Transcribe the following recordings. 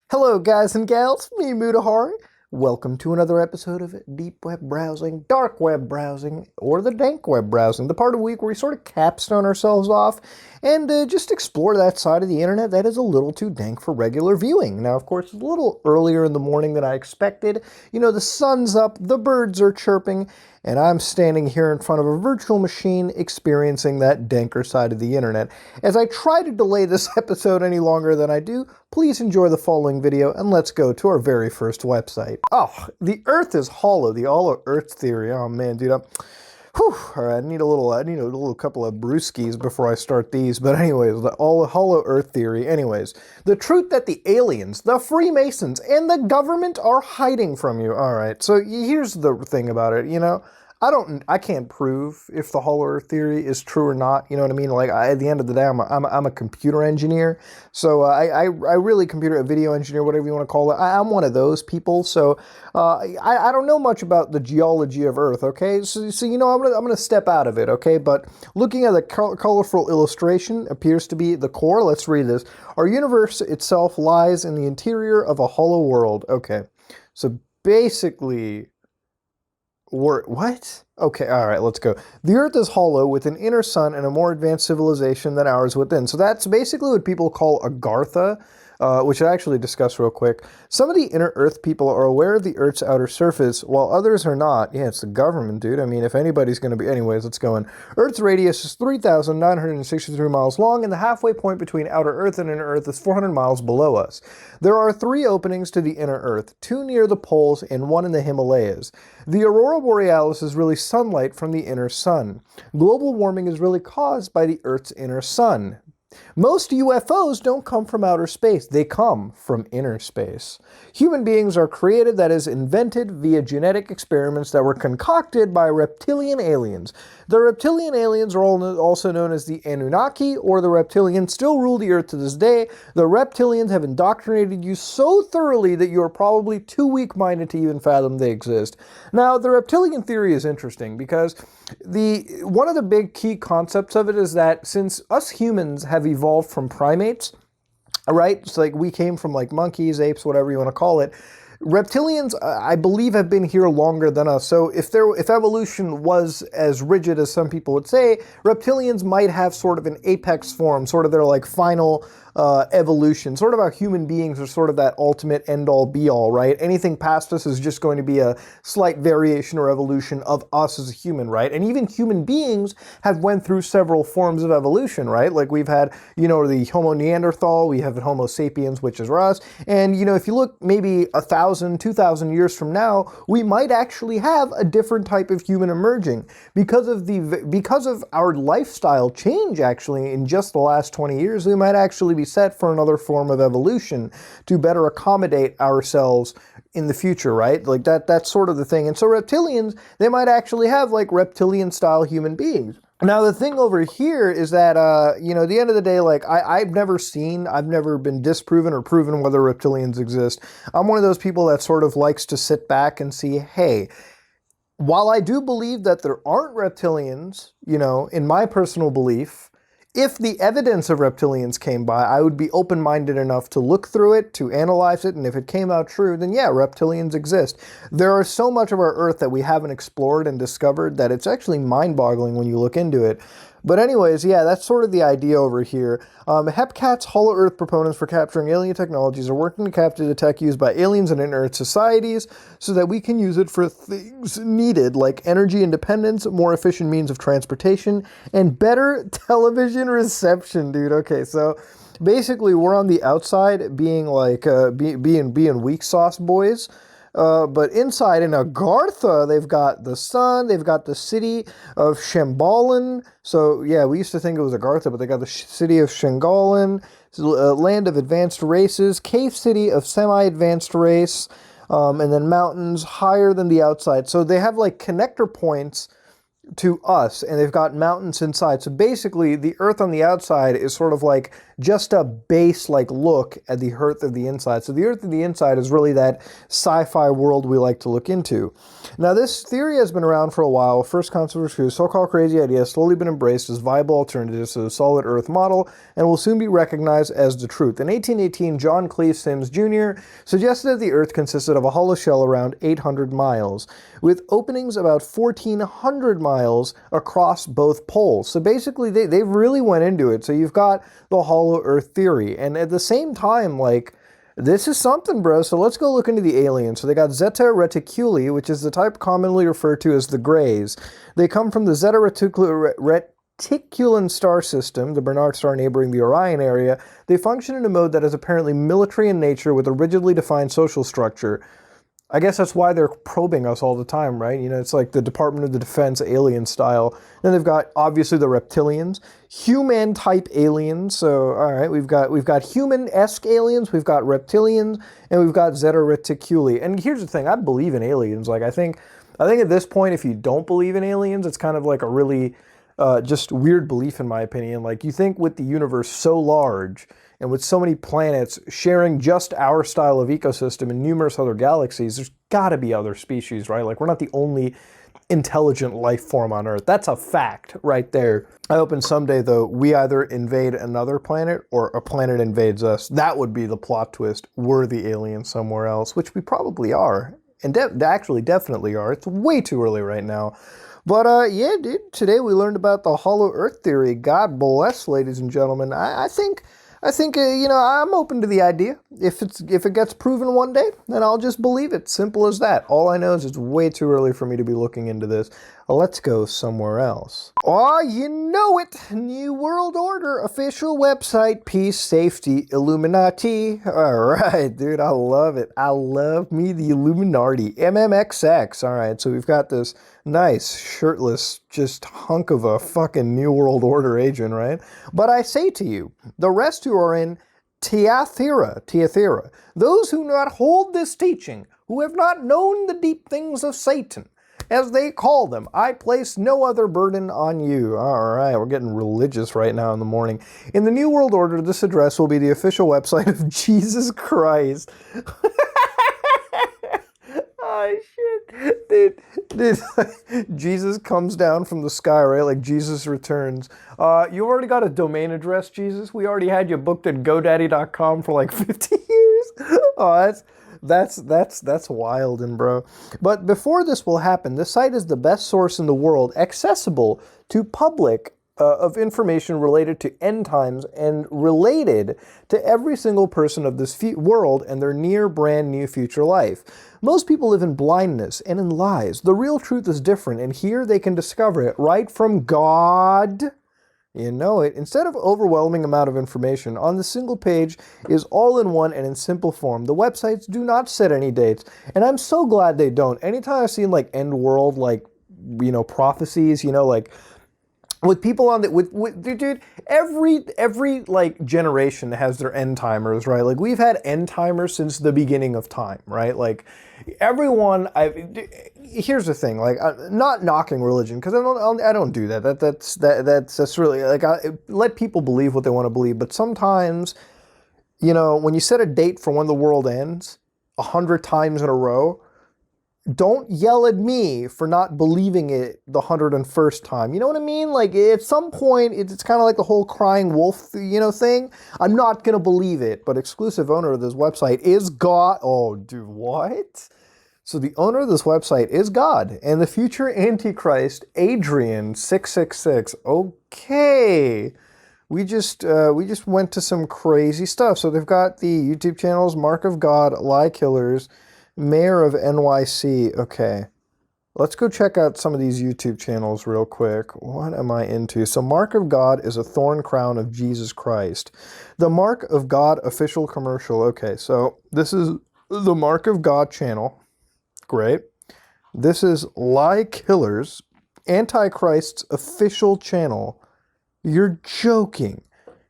Hello, guys and gals, me Mutahari. Welcome to another episode of Deep Web Browsing, Dark Web Browsing, or the Dank Web Browsing, the part of the week where we sort of capstone ourselves off and just explore that side of the internet that is a little too dank for regular viewing. Now, of course, it's a little earlier in the morning than I expected. You know, the sun's up, the birds are chirping, and I'm standing here in front of a virtual machine experiencing that danker side of the internet. As I try to delay this episode any longer than I do, please enjoy the following video and let's go to our very first website. Oh, the Earth is hollow, the hollow Earth theory. Oh man, dude, all right, I need a little couple of brewskis before I start these. But anyways, the hollow Earth theory. Anyways, the truth that the aliens, the Freemasons, and the government are hiding from you. All right, so here's the thing about it. I can't prove if the hollow Earth theory is true or not. You know what I mean? Like at the end of the day, I'm a computer engineer, so I really video engineer, whatever you want to call it. I'm one of those people. So I don't know much about the geology of Earth. Okay, so I'm gonna step out of it. Okay, but looking at the colorful illustration appears to be the core. Let's read this. Our universe itself lies in the interior of a hollow world. Okay, so basically. What? Okay, all right, let's go. The Earth is hollow with an inner sun and a more advanced civilization than ours within. So that's basically what people call a Gartha, which I actually discuss real quick. Some of the inner Earth people are aware of the Earth's outer surface, while others are not. Yeah, it's the government, dude. I mean, if anybody's going to be... Anyways, let's go in. Earth's radius is 3,963 miles long, and the halfway point between outer Earth and inner Earth is 400 miles below us. There are 3 openings to the inner Earth, 2 near the poles and 1 in the Himalayas. The aurora borealis is really sunlight from the inner sun. Global warming is really caused by the Earth's inner sun. Most UFOs don't come from outer space, they come from inner space. Human beings are created, that is, invented via genetic experiments that were concocted by reptilian aliens. The reptilian aliens are also known as the Anunnaki, or the reptilians still rule the Earth to this day. The reptilians have indoctrinated you so thoroughly that you are probably too weak-minded to even fathom they exist. Now, the reptilian theory is interesting because one of the big key concepts of it is that since us humans have evolved from primates, right? It's like we came from like monkeys, apes, whatever you want to call it. Reptilians, I believe, have been here longer than us. So if evolution was as rigid as some people would say, reptilians might have sort of an apex form, sort of their like final evolution, sort of how human beings are sort of that ultimate end-all be-all, right? Anything past us is just going to be a slight variation or evolution of us as a human, right? And even human beings have went through several forms of evolution, right? Like we've had, the Homo Neanderthal, we have Homo sapiens, which is us, and, if you look maybe 1,000, 2,000 years from now, we might actually have a different type of human emerging because of our lifestyle change, actually, in just the last 20 years. We might actually be set for another form of evolution to better accommodate ourselves in the future, right? Like that's sort of the thing. And so reptilians, they might actually have like reptilian style human beings. Now, the thing over here is that, at the end of the day, like, I've never been disproven or proven whether reptilians exist. I'm one of those people that sort of likes to sit back and see, hey, while I do believe that there aren't reptilians, in my personal belief, if the evidence of reptilians came by, I would be open-minded enough to look through it, to analyze it, and if it came out true, then yeah, reptilians exist. There are so much of our Earth that we haven't explored and discovered that it's actually mind-boggling when you look into it. But anyways, yeah, that's sort of the idea over here. Hepcat's Hollow Earth proponents for capturing alien technologies are working to capture the tech used by aliens and inner Earth societies so that we can use it for things needed, like energy independence, more efficient means of transportation, and better television reception, dude. Okay, so basically we're on the outside being like, being weak sauce boys. But inside in Agartha, they've got the sun, they've got the city of Shembalin. So, yeah, we used to think it was Agartha, but they got the city of Shengalin, land of advanced races, cave city of semi-advanced race, and then mountains higher than the outside. So they have, like, connector points to us, and they've got mountains inside. So basically, the Earth on the outside is sort of like just a base-like look at the Earth of the inside. So the Earth of the inside is really that sci-fi world we like to look into. Now, this theory has been around for a while. First concept was so-called crazy idea, slowly been embraced as viable alternatives to the solid Earth model, and will soon be recognized as the truth. In 1818, John Cleese Sims Jr. suggested that the Earth consisted of a hollow shell around 800 miles, with openings about 1,400 miles across both poles. So basically, they really went into it. So you've got the hollow Earth theory, and at the same time, like, this is something, bro. So let's go look into the aliens. So they got Zeta Reticuli, which is the type commonly referred to as the Greys. They come from the Zeta Reticulan star system, the Bernard star neighboring the Orion area. They function in a mode that is apparently military in nature with a rigidly defined social structure. I guess that's why they're probing us all the time, right? You know, it's like the Department of the Defense alien style. Then they've got, obviously, the reptilians, human-type aliens. So, all right, we've got human-esque aliens, we've got reptilians, and we've got Zeta Reticuli. And here's the thing, I believe in aliens. Like, I think at this point, if you don't believe in aliens, it's kind of like a really just weird belief, in my opinion. Like, you think with the universe so large, and with so many planets sharing just our style of ecosystem in numerous other galaxies, there's got to be other species, right? Like, we're not the only intelligent life form on Earth. That's a fact right there. I hope someday, though, we either invade another planet or a planet invades us. That would be the plot twist. We're the aliens somewhere else, which we probably are. And actually definitely are. It's way too early right now. But yeah, dude, today we learned about the hollow Earth theory. God bless, ladies and gentlemen. I think you know, I'm open to the idea. If it gets proven one day, then I'll just believe it. Simple as that. All I know is it's way too early for me to be looking into this. Let's go somewhere else. Oh, you know it. New World Order official website, peace, safety, Illuminati. All right, dude, I love it. I love me the Illuminati. MMXX. All right, so we've got this nice, shirtless, just hunk of a fucking New World Order agent, right? But I say to you, the rest who are in Thyatira, those who not hold this teaching, who have not known the deep things of Satan, as they call them, I place no other burden on you. All right, we're getting religious right now in the morning. In the New World Order, this address will be the official website of Jesus Christ. Oh, shit. Dude, Jesus comes down from the sky, right? Like Jesus returns. You already got a domain address, Jesus? We already had you booked at GoDaddy.com for like 50 years. Oh, that's wild, and bro. But before this will happen, this site is the best source in the world accessible to public of information related to end times and related to every single person of this world and their near brand new future life. Most people live in blindness and in lies. The real truth is different, and here they can discover it right from God. You know it. Instead of overwhelming amount of information, on the single page is all in one and in simple form. The websites do not set any dates, and I'm so glad they don't. Anytime I've seen like end world, like, you know, prophecies, you know, like with people on the, with dude, every like generation has their end timers, right? Like we've had end timers since the beginning of time, right? Like everyone, here's the thing, like not knocking religion, because I don't do that. That's really like, let people believe what they want to believe. But sometimes, you know, when you set a date for when the world ends 100 times in a row, don't yell at me for not believing it the 101st time. You know what I mean? Like at some point, it's kind of like the whole crying wolf, you know, thing. I'm not going to believe it, but exclusive owner of this website is God. Oh, dude, what? So the owner of this website is God and the future Antichrist, Adrian 666. Okay. We just went to some crazy stuff. So they've got the YouTube channels, Mark of God, Lie Killers, Mayor of NYC. Okay, let's go check out some of these YouTube channels real quick. What am I into? So Mark of God is a thorn crown of Jesus Christ. The Mark of God official commercial. Okay, so this is the Mark of God channel. Great. This is Lie Killers, Antichrist's official channel. You're joking.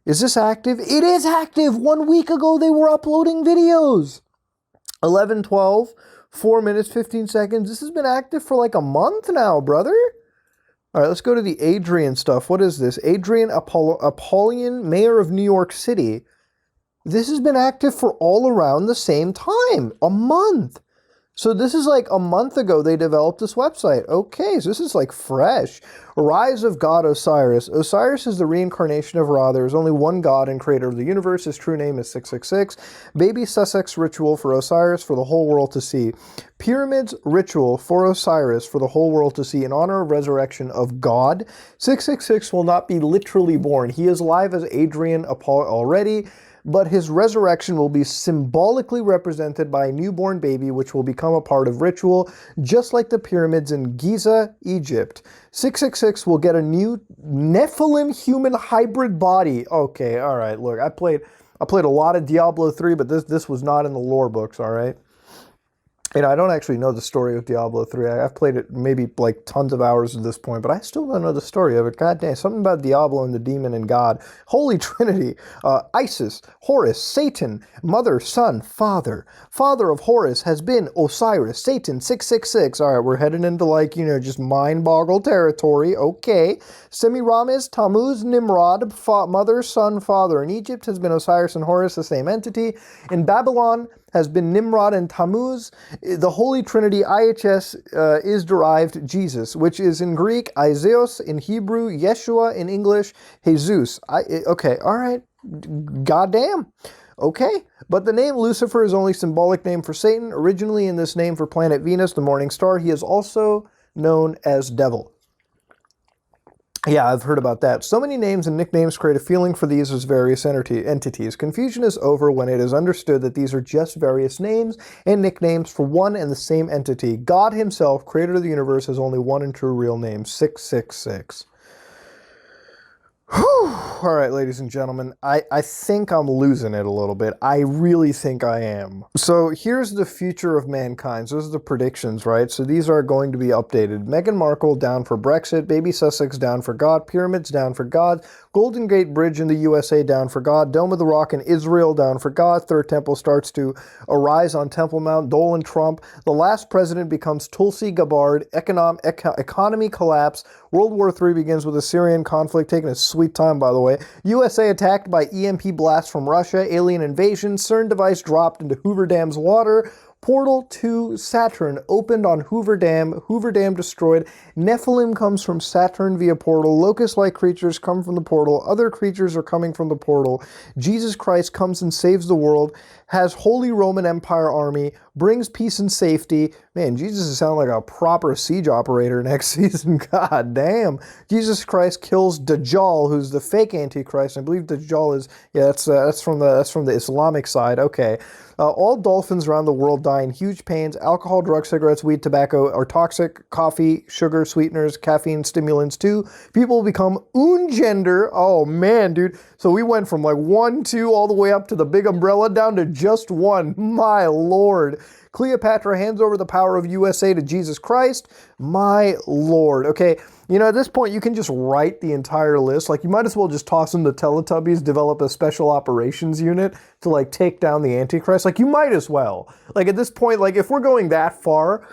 Is this active? It is active. 1 week ago they were uploading videos. 11:12, 4 minutes, 15 seconds. This has been active for like a month now, brother. All right, let's go to the Adrian stuff. What is this? Adrian Apollyon, mayor of New York City. This has been active for all around the same time, a month. So this is like a month ago they developed this website. Okay, so this is like fresh. Rise of God Osiris. Osiris is the reincarnation of Ra. There is only one God and creator of the universe. His true name is 666. Baby Sussex ritual for Osiris for the whole world to see. Pyramids ritual for Osiris for the whole world to see in honor of resurrection of God. 666 will not be literally born. He is alive as Adrian Apollo already, but his resurrection will be symbolically represented by a newborn baby, which will become a part of ritual, just like the pyramids in Giza, Egypt. 666 will get a new Nephilim human hybrid body. Okay, all right, look, I played a lot of Diablo 3, but this was not in the lore books, all right? You know, I don't actually know the story of Diablo 3. I've played it maybe like tons of hours at this point, but I still don't know the story of it. God damn, something about Diablo and the demon and God. Holy Trinity, Isis, Horus, Satan, Mother, Son, Father. Father of Horus has been Osiris, Satan, 666. All right, we're heading into like, you know, just mind-boggle territory. Okay. Semiramis, Tammuz, Nimrod, Mother, Son, Father. In Egypt has been Osiris and Horus, the same entity. In Babylon has been Nimrod and Tammuz. The Holy Trinity, IHS, is derived Jesus, which is in Greek, Isaios, in Hebrew, Yeshua, in English, Jesus. Okay, all right, goddamn. Okay, but the name Lucifer is only symbolic name for Satan. Originally in this name for planet Venus, the morning star, he is also known as devil. Yeah, I've heard about that. So many names and nicknames create a feeling for these as various entities. Confusion is over when it is understood that these are just various names and nicknames for one and the same entity. God himself, creator of the universe, has only one and true real name, 666. Whew. All right, ladies and gentlemen, I think I'm losing it a little bit. I really think I am. So here's the future of mankind. So those are the predictions, right? So these are going to be updated. Meghan Markle down for Brexit. Baby Sussex down for God. Pyramids down for God. Golden Gate Bridge in the USA down for God. Dome of the Rock in Israel down for God. Third Temple starts to arise on Temple Mount. Dolan Trump. The last president becomes Tulsi Gabbard. Economy collapse. World War III begins with a Syrian conflict, taking a sweet time, by the way. USA attacked by EMP blast from Russia. Alien invasion. CERN device dropped into Hoover Dam's water. Portal to Saturn opened on Hoover Dam. Hoover Dam destroyed. Nephilim comes from Saturn via portal. Locust-like creatures come from the portal. Other creatures are coming from the portal. Jesus Christ comes and saves the world. Has Holy Roman Empire army. Brings peace and safety. Man, Jesus is sounding like a proper siege operator next season. God damn. Jesus Christ kills Dajjal, who's the fake Antichrist. I believe Dajjal is, yeah, that's from the Islamic side. Okay. All dolphins around the world die in huge pains. Alcohol, drugs, cigarettes, weed, tobacco are toxic. Coffee, sugar, sweeteners, caffeine, stimulants too. People become ungender. Oh man, dude. So we went from like 1, 2, all the way up to the big umbrella down to just 1. My lord. Cleopatra hands over the power of USA to Jesus Christ. My lord. Okay, you know, at this point, you can just write the entire list. Like, you might as well just toss them to Teletubbies, develop a special operations unit to, like, take down the Antichrist. Like, you might as well. Like, at this point, like, if we're going that far,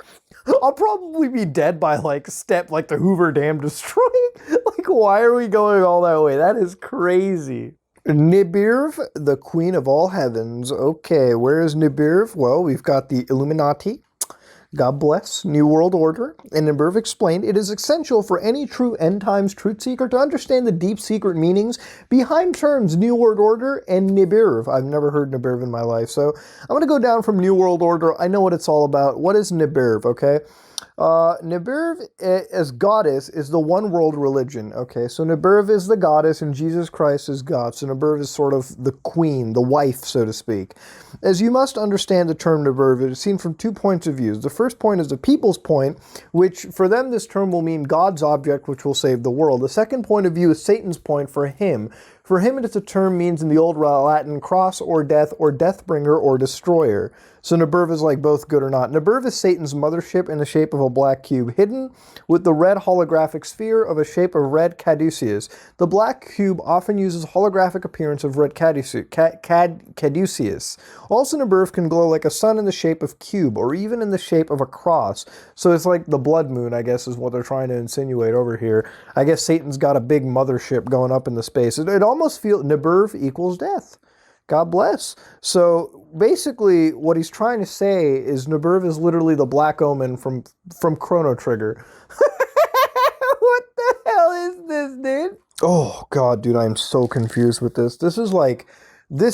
I'll probably be dead by, like, the Hoover Dam destroying. Like, why are we going all that way? That is crazy. Nibiru, the Queen of all heavens. Okay, where is Nibiru? Well, we've got the Illuminati. God bless. New World Order. And Nibiru explained, it is essential for any true end times truth seeker to understand the deep secret meanings behind terms New World Order and Nibiru. I've never heard Nibiru in my life, so I'm going to go down from New World Order. I know what it's all about. What is Nibiru, okay? Nibiru as goddess is the one world religion. Okay, so Nibiru is the goddess and Jesus Christ is God. So Nibiru is sort of the queen, the wife, so to speak. As you must understand the term Nibiru, it is seen from 2 points of view. The first point is the people's point, which for them this term will mean God's object, which will save the world. The second point of view is Satan's point for him, For him, it's a term means in the old Latin cross or death bringer or destroyer. So Naburv is like both good or not. Naburv is Satan's mothership in the shape of a black cube, hidden with the red holographic sphere of a shape of red caduceus. The black cube often uses holographic appearance of red caduceus. Also, Naburv can glow like a sun in the shape of cube, or even in the shape of a cross. So it's like the blood moon, I guess, is what they're trying to insinuate over here. I guess Satan's got a big mothership going up in the space. It almost feels Naburv equals death. God bless. So basically, what he's trying to say is Naburv is literally the Black Omen from Chrono Trigger. What the hell is this, dude? Oh, God, dude, I'm so confused with this. This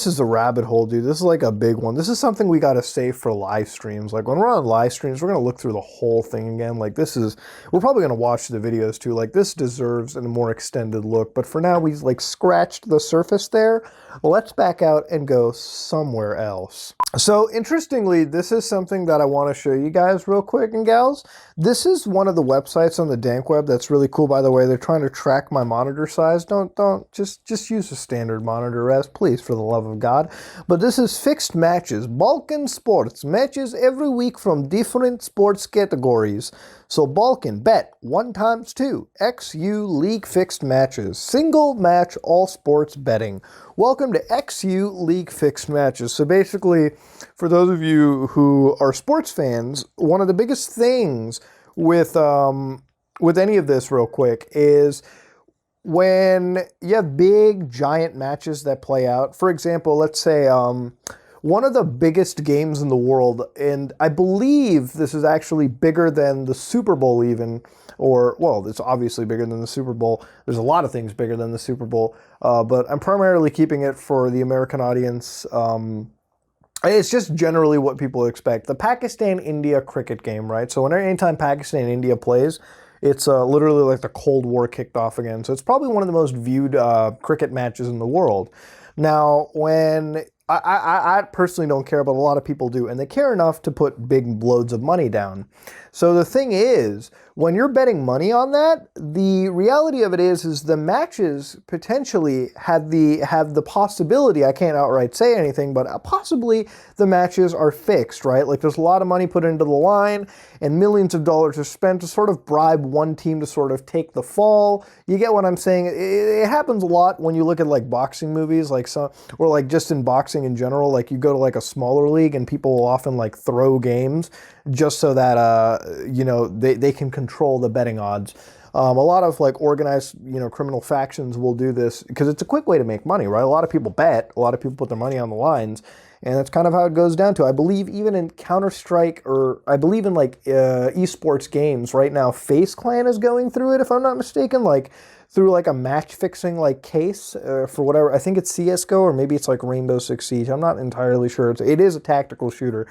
is a rabbit hole, dude. This is like a big one. This is something we got to save for live streams. Like, when we're on live streams, we're going to look through the whole thing again. Like, we're probably going to watch the videos, too. Like, this deserves a more extended look. But for now, we've, like, scratched the surface there. Let's back out and go somewhere else. So, interestingly, this is something that I want to show you guys real quick and gals. This is one of the websites on the dank web that's really cool, by the way. They're trying to track my monitor size. Just use a standard monitor res, please, for the love of God. But this is fixed matches, Balkan Sports, matches every week from different sports categories. So Balkan, bet 1 times 2, XU League fixed matches, single match all sports betting. Welcome to XU League fixed matches. So basically, for those of you who are sports fans, one of the biggest things with any of this real quick is when you have big giant matches that play out. For example, let's say one of the biggest games in the world, and I believe this is actually bigger than the Super Bowl even, or, well, it's obviously bigger than the Super Bowl. There's a lot of things bigger than the Super Bowl, but I'm primarily keeping it for the American audience. It's just generally what people expect. The Pakistan-India cricket game, right? So anytime Pakistan and India plays, it's literally like the Cold War kicked off again. So it's probably one of the most viewed cricket matches in the world. Now, when I personally don't care, but a lot of people do, and they care enough to put big loads of money down. So the thing is, when you're betting money on that, the reality of it is the matches potentially have the possibility, I can't outright say anything, but possibly the matches are fixed, right? Like, there's a lot of money put into the line, and millions of dollars are spent to sort of bribe one team to sort of take the fall. You get what I'm saying? It happens a lot when you look at, like, boxing movies, like or like just in boxing in general. Like, you go to like a smaller league and people will often like throw games just so that they can control the betting odds. A lot of like organized criminal factions will do this because it's a quick way to make money, right? A lot of people bet, a lot of people put their money on the lines, and that's kind of how it goes down to. I believe even in Counter-Strike, or I believe in like esports games right now, Face Clan is going through it, if I'm not mistaken, like through like a match fixing like case for whatever. I think it's CSGO, or maybe it's like Rainbow Six Siege. I'm not entirely sure. It is a tactical shooter.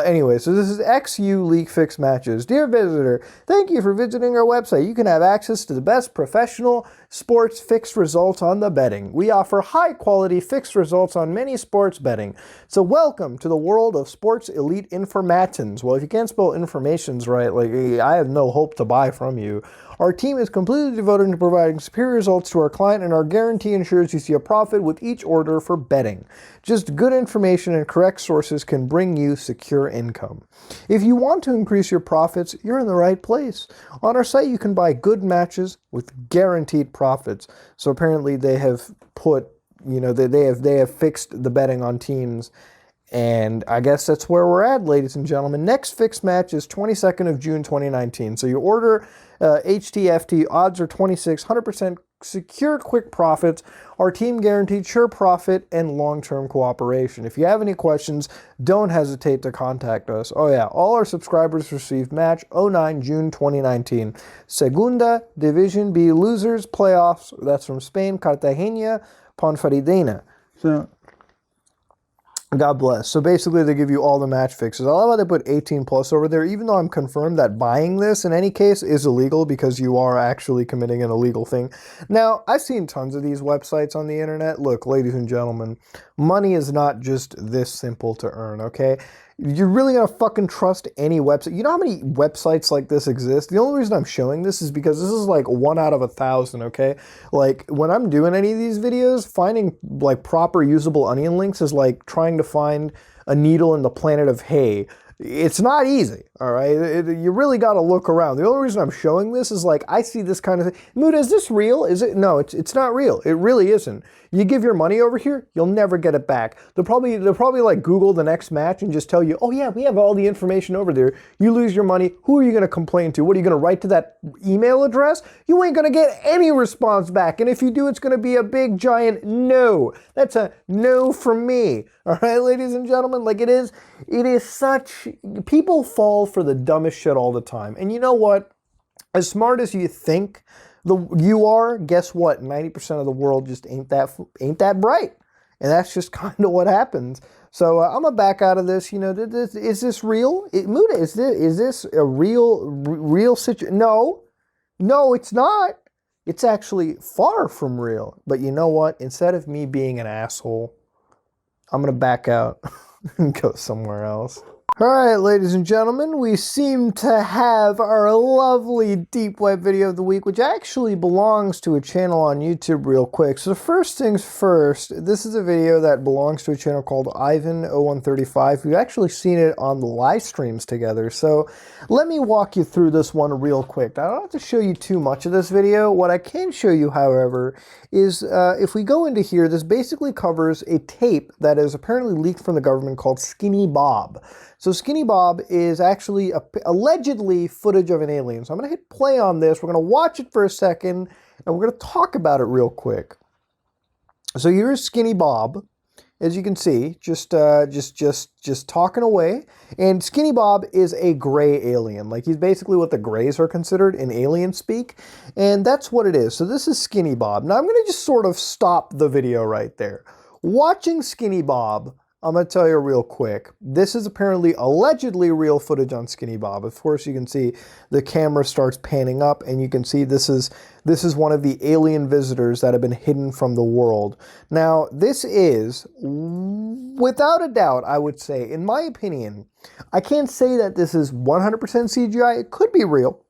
Anyway, so this is XU League Fixed Matches. Dear visitor, thank you for visiting our website. You can have access to the best professional sports fixed results on the betting. We offer high quality fixed results on many sports betting. So welcome to the world of sports elite informatins. Well, if you can't spell informations right, like I have no hope to buy from you. Our team is completely devoted to providing superior results to our client, and our guarantee ensures you see a profit with each order for betting. Just good information and correct sources can bring you secure income. If you want to increase your profits, you're in the right place. On our site, you can buy good matches with guaranteed profits. So apparently they have put, they have fixed the betting on teams. And I guess that's where we're at, ladies and gentlemen. Next fixed match is 22nd of June, 2019. So you order HTFT, odds are 26, 100% secure quick profits. Our team guaranteed sure profit and long-term cooperation. If you have any questions, don't hesitate to contact us. Oh yeah, all our subscribers received match 09 June 2019. Segunda Division B losers playoffs. That's from Spain, Cartagena, Ponferradina. So God bless. So basically they give you all the match fixes. I love how they put 18 plus over there, even though I'm confirmed that buying this in any case is illegal because you are actually committing an illegal thing. Now, I've seen tons of these websites on the internet. Look, ladies and gentlemen, money is not just this simple to earn, okay? You're really gonna fucking trust any website? You know how many websites like this exist? The only reason I'm showing this is because this is like 1 out of 1,000, okay? Like, when I'm doing any of these videos, finding like proper usable onion links is like trying to find a needle in the planet of hay. It's not easy, all right? You really got to look around. The only reason I'm showing this is like, I see this kind of thing. Muda, is this real? Is it? No, it's not real. It really isn't. You give your money over here, you'll never get it back. They'll probably like Google the next match and just tell you, oh yeah, we have all the information over there. You lose your money. Who are you going to complain to? What are you going to write to that email address? You ain't going to get any response back. And if you do, it's going to be a big giant no. That's a no from me. All right, ladies and gentlemen, like it is such, people fall for the dumbest shit all the time. And you know what? As smart as you think you are, guess what? 90% of the world just ain't that bright. And that's just kind of what happens. So I'm gonna back out of this. You know, is this real? Muda, is this a real situation? No, it's not. It's actually far from real. But you know what? Instead of me being an asshole, I'm gonna back out and go somewhere else. All right, ladies and gentlemen, we seem to have our lovely deep web video of the week, which actually belongs to a channel on YouTube real quick. So first things first, this is a video that belongs to a channel called Ivan0135. We've actually seen it on the live streams together. So let me walk you through this one real quick. I don't have to show you too much of this video. What I can show you, however, is if we go into here, this basically covers a tape that is apparently leaked from the government called Skinny Bob. So Skinny Bob is actually allegedly footage of an alien. So I'm going to hit play on this. We're going to watch it for a second, and we're going to talk about it real quick. So here's Skinny Bob, as you can see, just talking away. And Skinny Bob is a gray alien. Like, he's basically what the grays are considered in alien speak. And that's what it is. So this is Skinny Bob. Now I'm going to just sort of stop the video right there. Watching Skinny Bob, I'm going to tell you real quick, this is apparently allegedly real footage on Skinny Bob. Of course, you can see the camera starts panning up, and you can see this is one of the alien visitors that have been hidden from the world. Now, this is, without a doubt, I would say, in my opinion, I can't say that this is 100% CGI. It could be real.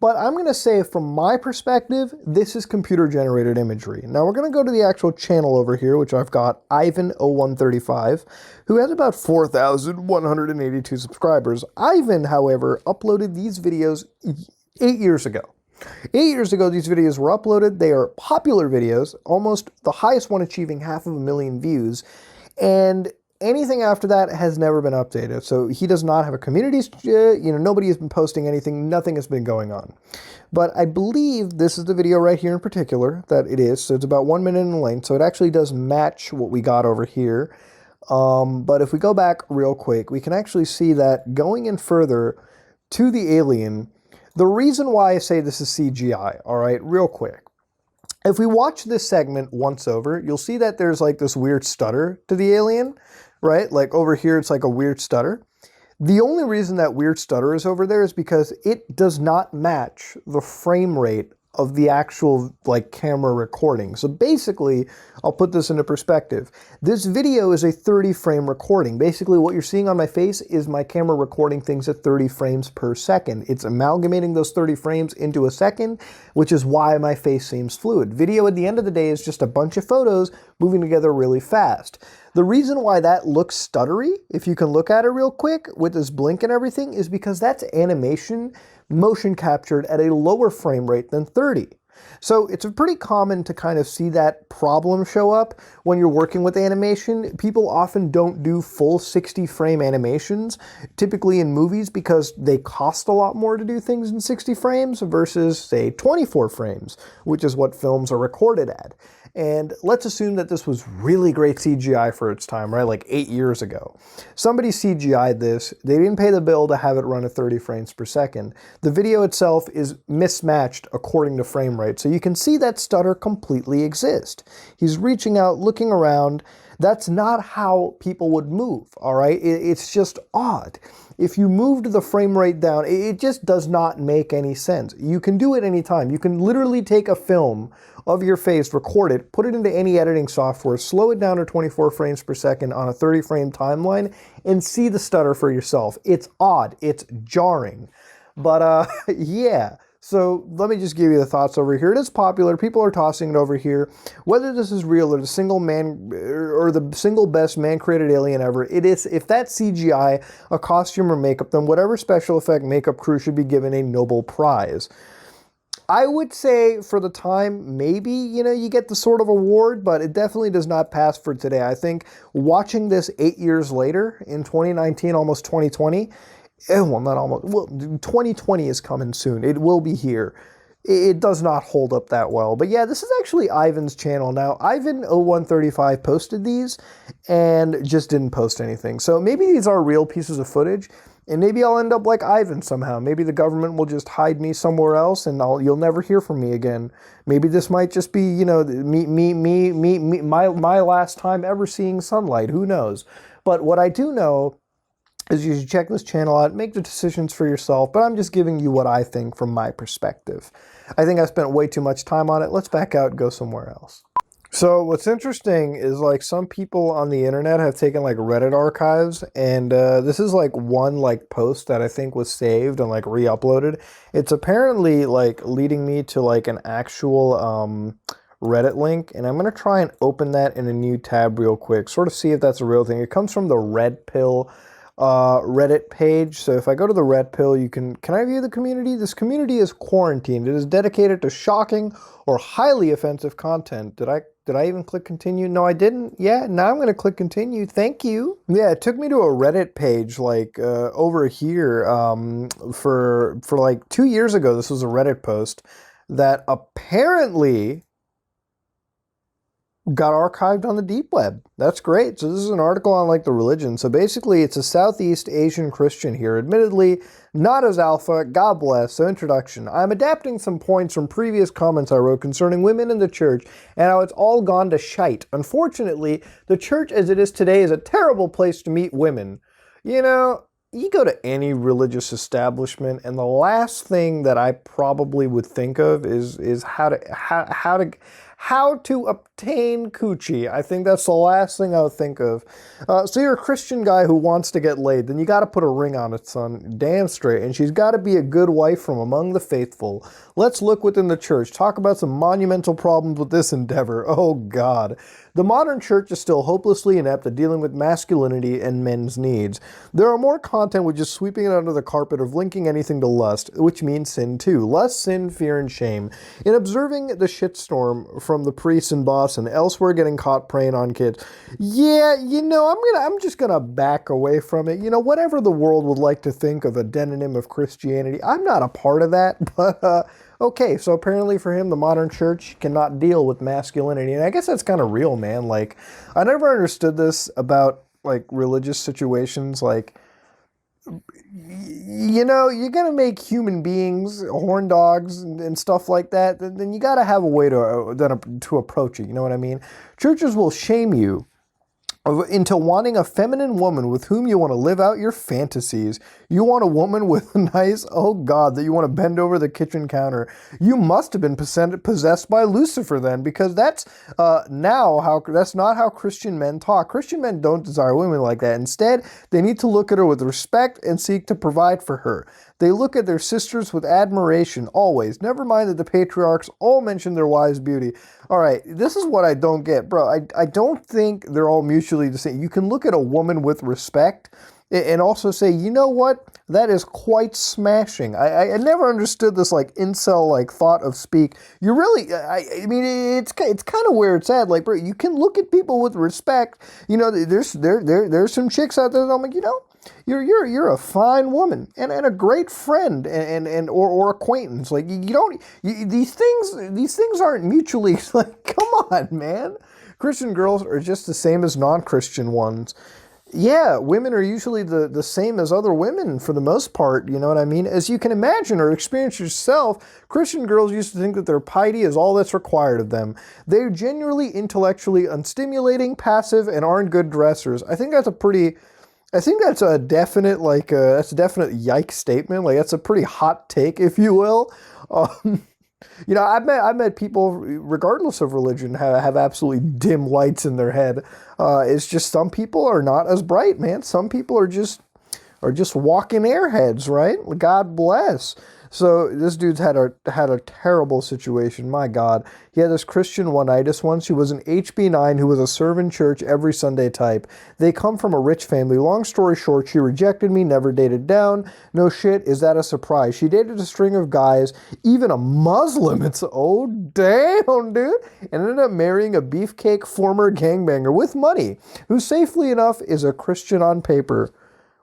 But I'm going to say, from my perspective, this is computer-generated imagery. Now, we're going to go to the actual channel over here, which I've got Ivan0135, who has about 4,182 subscribers. Ivan, however, uploaded these videos 8 years ago. 8 years ago, these videos were uploaded. They are popular videos, almost the highest one achieving 500,000 views. And anything after that has never been updated. So he does not have a community, nobody has been posting anything, nothing has been going on. But I believe this is the video right here in particular that it is. So it's about 1 minute in length. So it actually does match what we got over here. But if we go back real quick, we can actually see that going in further to the alien, the reason why I say this is CGI, all right, real quick. If we watch this segment once over, you'll see that there's like this weird stutter to the alien, right? Like over here, it's like a weird stutter. The only reason that weird stutter is over there is because it does not match the frame rate of the actual like camera recording. So basically, I'll put this into perspective. This video is a 30 frame recording. Basically what you're seeing on my face is my camera recording things at 30 frames per second. It's amalgamating those 30 frames into a second, which is why my face seems fluid. Video at the end of the day is just a bunch of photos moving together really fast. The reason why that looks stuttery, if you can look at it real quick with this blink and everything, is because that's animation motion captured at a lower frame rate than 30. So it's pretty common to kind of see that problem show up when you're working with animation. People often don't do full 60 frame animations, typically in movies, because they cost a lot more to do things in 60 frames versus, say, 24 frames, which is what films are recorded at. And let's assume that this was really great CGI for its time, right? Like 8 years ago. Somebody CGI'd this. They didn't pay the bill to have it run at 30 frames per second. The video itself is mismatched according to frame rate. So you can see that stutter completely exist. He's reaching out, looking around. That's not how people would move, all right? It's just odd. if you moved the frame rate down, it just does not make any sense. You can do it anytime. You can literally take a film of your face, record it, put it into any editing software, slow it down to 24 frames per second on a 30 frame timeline, and see the stutter for yourself. It's odd. It's jarring. But yeah. So let me just give you the thoughts over here. It is popular. People are tossing it over here. Whether this is real or the single best man-created alien ever, it is. If that's CGI, a costume or makeup, then whatever special effect makeup crew should be given a Nobel Prize. I would say for the time, maybe, you get the sort of award, but it definitely does not pass for today. I think watching this 8 years later in 2019, almost 2020, well, not almost. Well, 2020 is coming soon. It will be here. It does not hold up that well. But yeah, this is actually Ivan's channel. Now, Ivan0135 posted these and just didn't post anything. So maybe these are real pieces of footage, and maybe I'll end up like Ivan somehow. Maybe the government will just hide me somewhere else, and you'll never hear from me again. Maybe this might just be, my last time ever seeing sunlight. Who knows? But what I do know is you should check this channel out, make the decisions for yourself, but I'm just giving you what I think from my perspective. I think I spent way too much time on it. Let's back out and go somewhere else. So what's interesting is like some people on the internet have taken like Reddit archives, and this is like one like post that I think was saved and like re-uploaded. It's apparently like leading me to like an actual Reddit link, and I'm going to try and open that in a new tab real quick, sort of see if that's a real thing. It comes from the Red Pill Reddit page. So if I go to the Red Pill, can I view the community? This community is quarantined. It is dedicated to shocking or highly offensive content. Did I even click continue? No, I didn't. Yeah, now I'm going to click continue. Thank you. Yeah, it took me to a Reddit page like over here for like 2 years ago. This was a Reddit post that apparently got archived on the deep web. That's great. So this is an article on like the religion. So basically it's a Southeast Asian Christian here, admittedly not as alpha, God bless. So introduction. I'm adapting some points from previous comments I wrote concerning women in the church and how it's all gone to shite. Unfortunately, the church as it is today is a terrible place to meet women. You go to any religious establishment and the last thing that I probably would think of is how to obtain coochie. I think that's the last thing I would think of. So you're a Christian guy who wants to get laid, then you got to put a ring on it, son. Damn straight. And she's got to be a good wife from among the faithful. Let's look within the church. Talk about some monumental problems with this endeavor. Oh, God. The modern church is still hopelessly inept at dealing with masculinity and men's needs. There are more content which is sweeping it under the carpet of linking anything to lust, which means sin too. Lust, sin, fear, and shame. In observing the shitstorm from the priests in Boston, elsewhere getting caught preying on kids, yeah, I'm just gonna back away from it. Whatever the world would like to think of a demonym of Christianity, I'm not a part of that, but okay, so apparently for him, the modern church cannot deal with masculinity. And I guess that's kind of real, man. Like, I never understood this about, like, religious situations. Like, you're going to make human beings horn dogs and stuff like that. Then you got to have a way to approach it. You know what I mean? Churches will shame you into wanting a feminine woman with whom you want to live out your fantasies. You want a woman with a nice, oh God, that you want to bend over the kitchen counter. You must have been possessed by Lucifer then, because that's that's not how Christian men talk. Christian men don't desire women like that. Instead, they need to look at her with respect and seek to provide for her. They look at their sisters with admiration, always. Never mind that the patriarchs all mention their wives' beauty. All right, this is what I don't get. Bro, I don't think they're all mutually the same. You can look at a woman with respect and also say, you know what? That is quite smashing. I never understood this like incel like thought of speak. You really, I mean, it's kind of where it's at. Like, bro, you can look at people with respect. There's some chicks out there that I'm like, you're a fine woman and a great friend or acquaintance. Like these things aren't mutually like, come on, man. Christian girls are just the same as non-Christian ones. Yeah, women are usually the same as other women for the most part, you know what I mean? As you can imagine or experience yourself, Christian girls used to think that their piety is all that's required of them. They're genuinely intellectually unstimulating, passive, and aren't good dressers. I think that's a pretty I think that's a definite, that's a definite yike statement. Like, that's a pretty hot take, if you will. Um, I've met people, regardless of religion, have absolutely dim lights in their head. It's just some people are not as bright, man. Some people are just walking airheads, right? God bless. So this dude's had a terrible situation. My God, he had this Christian one-itis once. He was an HB9 who was a serve in church every Sunday type. They come from a rich family. Long story short, she rejected me, never dated down. No shit, is that a surprise? She dated a string of guys, even a Muslim. It's oh damn, dude, and ended up marrying a beefcake former gangbanger with money, who safely enough is a Christian on paper.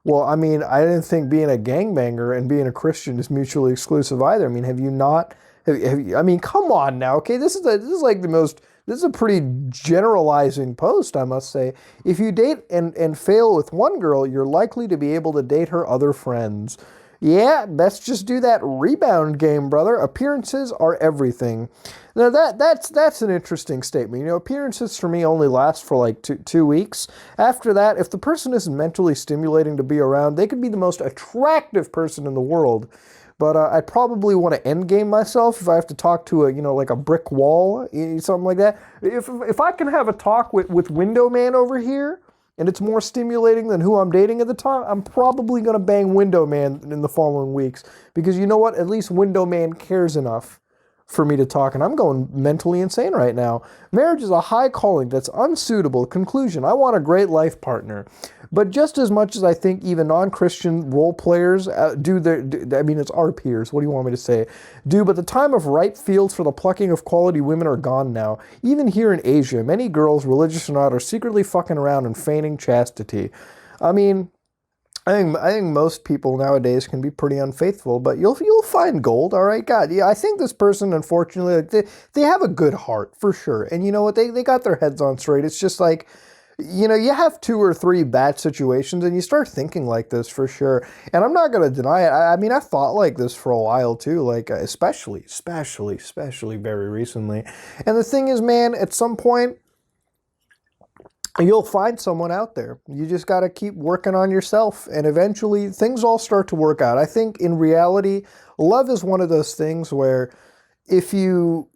Well, I mean, I didn't think being a gangbanger and being a Christian is mutually exclusive either. I mean, have you not? I mean, come on now. Okay, this is a pretty generalizing post, I must say. If you date and fail with one girl, you're likely to be able to date her other friends. Yeah, let's just do that rebound game, brother. Appearances are everything. Now that's an interesting statement. Appearances for me only last for like two weeks. After that, if the person isn't mentally stimulating to be around, they could be the most attractive person in the world. But I probably want to end game myself if I have to talk to like a brick wall, something like that. If I can have a talk with Window Man over here, and it's more stimulating than who I'm dating at the time, I'm probably going to bang Window Man in the following weeks. Because you know what? At least Window Man cares enough for me to talk, and I'm going mentally insane right now. Marriage is a high calling that's unsuitable. Conclusion, I want a great life partner. But just as much as I think even non-Christian role players I mean, it's our peers, what do you want me to say? But the time of ripe fields for the plucking of quality women are gone now. Even here in Asia, many girls, religious or not, are secretly fucking around and feigning chastity. I mean, I think most people nowadays can be pretty unfaithful, but you'll find gold, all right? God, yeah, I think this person, unfortunately, they have a good heart, for sure. And you know what? They got their heads on straight. It's just like, you have 2 or 3 bad situations and you start thinking like this for sure. And I'm not going to deny it. I mean, I thought like this for a while too, like especially very recently. And the thing is, man, at some point, you'll find someone out there. You just got to keep working on yourself, and eventually things all start to work out. I think in reality, love is one of those things where if you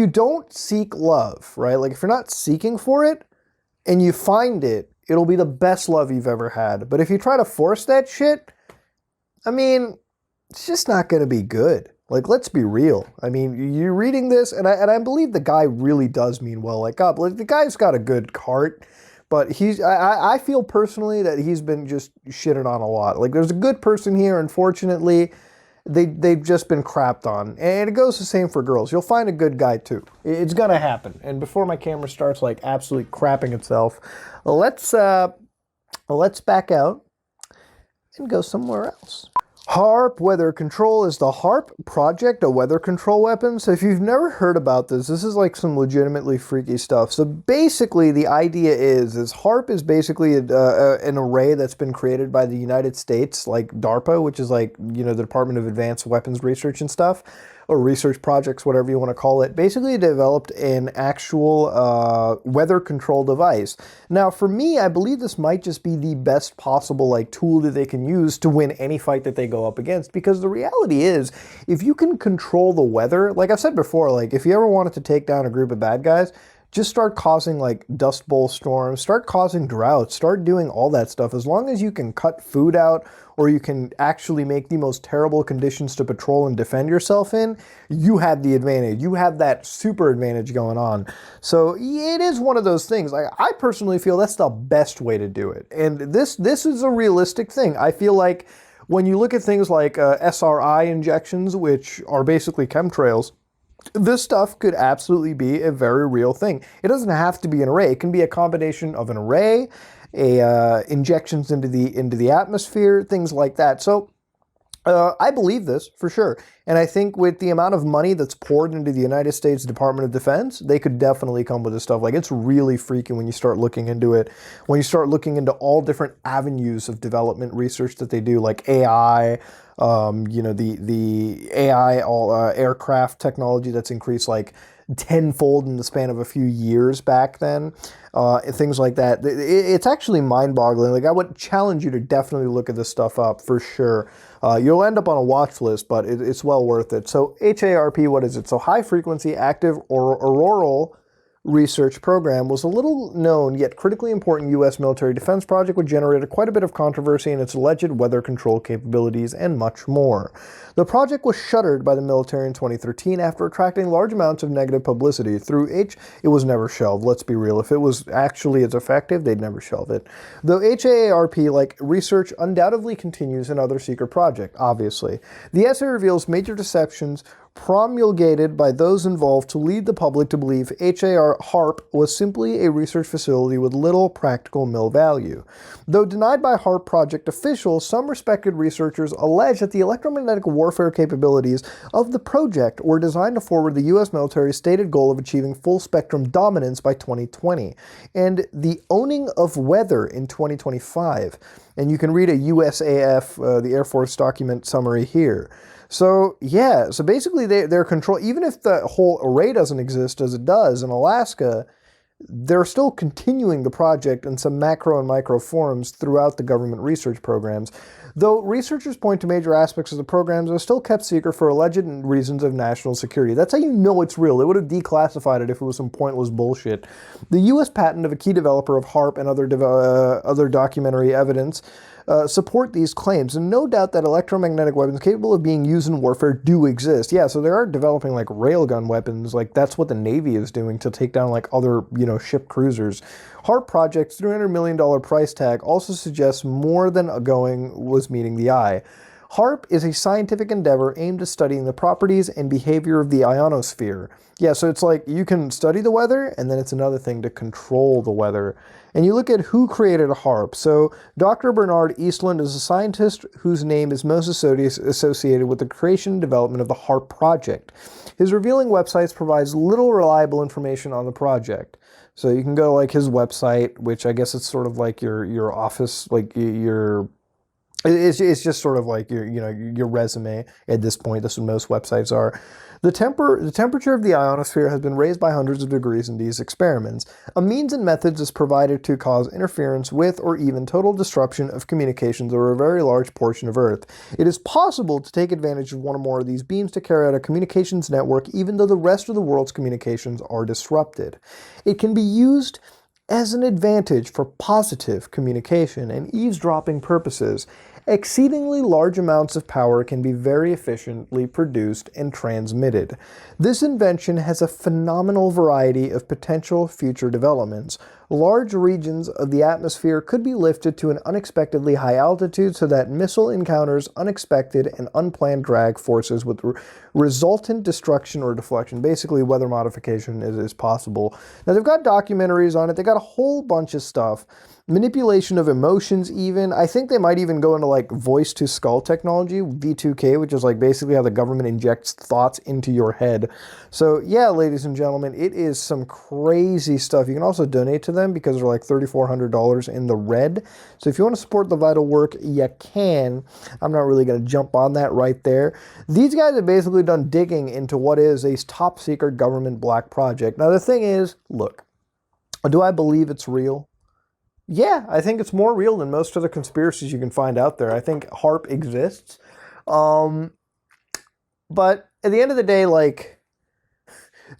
don't seek love, right? Like if you're not seeking for it and you find it, it'll be the best love you've ever had. But if you try to force that shit, I mean, it's just not going to be good. Like, let's be real. I mean, you're reading this, and I believe the guy really does mean well. Like, God, like, the guy's got a good heart, but I feel personally that he's been just shitted on a lot. Like, there's a good person here, unfortunately, they've just been crapped on. And it goes the same for girls. You'll find a good guy, too. It's gonna happen. And before my camera starts, like, absolutely crapping itself, let's back out and go somewhere else. HAARP Weather Control is the HAARP project, a weather control weapon. So if you've never heard about this is like some legitimately freaky stuff. So basically the idea is HAARP is basically an array that's been created by the United States, like DARPA, which is like, the Department of Advanced Weapons Research and stuff, or research projects, whatever you want to call it. Basically developed an actual weather control device. Now for me, I believe this might just be the best possible like tool that they can use to win any fight that they go up against, because the reality is, if you can control the weather, like I've said before, like if you ever wanted to take down a group of bad guys, just start causing like dust bowl storms, start causing droughts, start doing all that stuff. As long as you can cut food out, or you can actually make the most terrible conditions to patrol and defend yourself in, you have the advantage. You have that super advantage going on. So it is one of those things. Like, I personally feel that's the best way to do it. And this is a realistic thing. I feel like when you look at things like SRI injections, which are basically chemtrails, this stuff could absolutely be a very real thing. It doesn't have to be an array. It can be a combination of an array, injections into the atmosphere, things like that. So I believe this for sure. And I think with the amount of money that's poured into the United States Department of Defense, they could definitely come with this stuff. Like, it's really freaky when you start looking into it. When you start looking into all different avenues of development research that they do, like AI, the AI aircraft technology that's increased like tenfold in the span of a few years back then, things like that. It's actually mind-boggling. Like, I would challenge you to definitely look at this stuff up for sure. You'll end up on a watch list, but it's well worth it. So HAARP, what is it? So High Frequency Active Auroral Research Program was a little known yet critically important U.S. military defense project which generated quite a bit of controversy in its alleged weather control capabilities and much more. The project was shuttered by the military in 2013 after attracting large amounts of negative publicity. It was never shelved, let's be real. If it was actually as effective, they'd never shelve it. Though HAARP, like research, undoubtedly continues in other secret projects, obviously. The essay reveals major deceptions promulgated by those involved to lead the public to believe HAARP was simply a research facility with little practical mill value. Though denied by HAARP project officials, some respected researchers allege that the electromagnetic warfare capabilities of the project were designed to forward the U.S. military's stated goal of achieving full-spectrum dominance by 2020, and the owning of weather in 2025. And you can read a USAF, the Air Force document summary here. So, yeah, so basically they're control, even if the whole array doesn't exist as it does in Alaska, they're still continuing the project in some macro and micro forms throughout the government research programs. Though researchers point to major aspects of the programs are still kept secret for alleged reasons of national security. That's how you know it's real. They would have declassified it if it was some pointless bullshit. The U.S. patent of a key developer of HAARP and other documentary evidence support these claims, and no doubt that electromagnetic weapons capable of being used in warfare do exist. Yeah, so they are developing like railgun weapons, like that's what the Navy is doing to take down like other, ship cruisers. HAARP project's $300 million price tag also suggests more than was meeting the eye. HAARP is a scientific endeavor aimed at studying the properties and behavior of the ionosphere. Yeah, so it's like you can study the weather, and then it's another thing to control the weather. And you look at who created HAARP. So Dr. Bernard Eastland is a scientist whose name is most associated with the creation and development of the HAARP project. His revealing websites provides little reliable information on the project. So you can go to like his website, which I guess it's sort of like your office, like it's just sort of like your resume at this point. That's what most websites are. The temperature of the ionosphere has been raised by hundreds of degrees in these experiments. A means and methods is provided to cause interference with or even total disruption of communications over a very large portion of Earth. It is possible to take advantage of one or more of these beams to carry out a communications network even though the rest of the world's communications are disrupted. It can be used as an advantage for positive communication and eavesdropping purposes. Exceedingly large amounts of power can be very efficiently produced and transmitted. This invention has a phenomenal variety of potential future developments. Large regions of the atmosphere could be lifted to an unexpectedly high altitude so that missile encounters unexpected and unplanned drag forces with resultant destruction or deflection. Basically, weather modification is possible. Now, they've got documentaries on it. They got a whole bunch of stuff. Manipulation of emotions even. I think they might even go into like voice-to-skull technology, V2K, which is like basically how the government injects thoughts into your head. So yeah, ladies and gentlemen, it is some crazy stuff. You can also donate to them because they're like $3,400 in the red. So if you want to support the vital work, you can. I'm not really going to jump on that right there. These guys have basically done digging into what is a top secret government black project. Now the thing is, look, do I believe it's real? Yeah, I think it's more real than most of the conspiracies you can find out there. I think HAARP exists. But at the end of the day, like,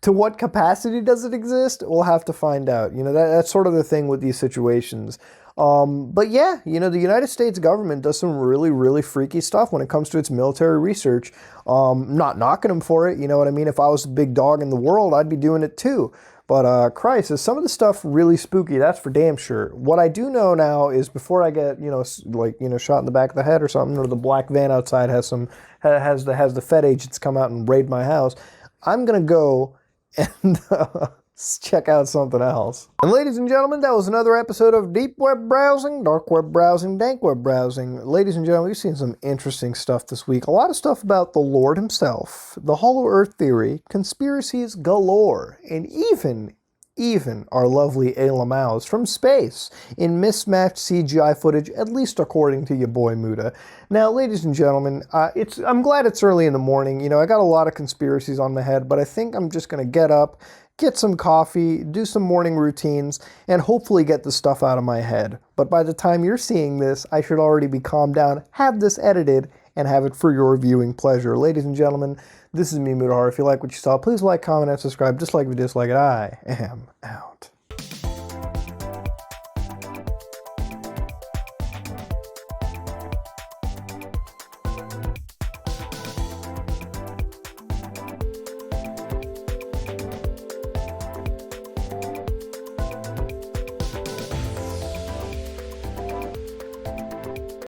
to what capacity does it exist? We'll have to find out. That's sort of the thing with these situations. But yeah, the United States government does some really, really freaky stuff when it comes to its military research. Not knocking them for it, you know what I mean? If I was the big dog in the world, I'd be doing it too. But Christ, is some of the stuff really spooky? That's for damn sure. What I do know now is before I get shot in the back of the head or something, or the black van outside has the Fed agents come out and raid my house, I'm gonna go and Let's check out something else. And ladies and gentlemen, that was another episode of Deep Web Browsing, Dark Web Browsing, Dank Web Browsing. Ladies and gentlemen, we've seen some interesting stuff this week. A lot of stuff about the Lord himself, the Hollow Earth theory, conspiracies galore, and even our lovely Ayla Mouse from space in mismatched CGI footage, at least according to your boy Muda. Now, ladies and gentlemen, I'm glad it's early in the morning. You know, I got a lot of conspiracies on my head, but I think I'm just going to get up, get some coffee, do some morning routines, and hopefully get the stuff out of my head. But by the time you're seeing this, I should already be calmed down, have this edited, and have it for your viewing pleasure. Ladies and gentlemen, this is me, Muda HAARP. If you like what you saw, please like, comment, and subscribe. Just like if you dislike it, I am out.